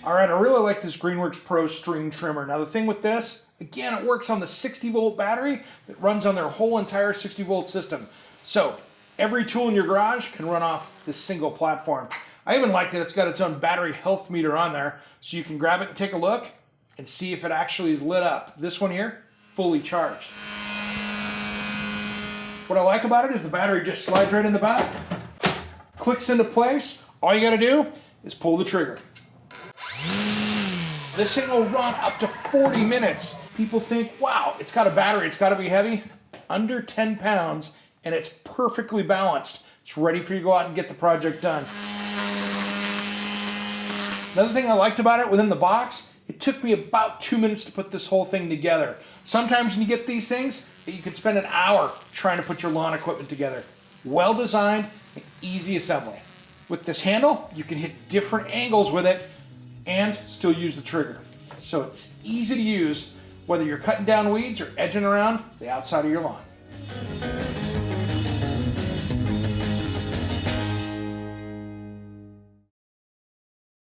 All right, I really like this Greenworks Pro string trimmer. Now the thing with this, again, it works on the 60-volt battery that runs on their whole entire 60-volt system. So every tool in your garage can run off this single platform. I even like that it's got its own battery health meter on there, so you can grab it and take a look and see if it actually is lit up. This one here, fully charged. What I like about it is the battery just slides right in the back, clicks into place. All you gotta do is pull the trigger. This thing will run up to 40 minutes. People think, wow, it's got a battery, it's gotta be heavy. Under 10 pounds, and it's perfectly balanced. It's ready for you to go out and get the project done. Another thing I liked about it within the box, it took me about 2 minutes to put this whole thing together. Sometimes when you get these things, you can spend an hour trying to put your lawn equipment together. Well designed and easy assembly. With this handle, you can hit different angles with it and still use the trigger. So it's easy to use whether you're cutting down weeds or edging around the outside of your lawn.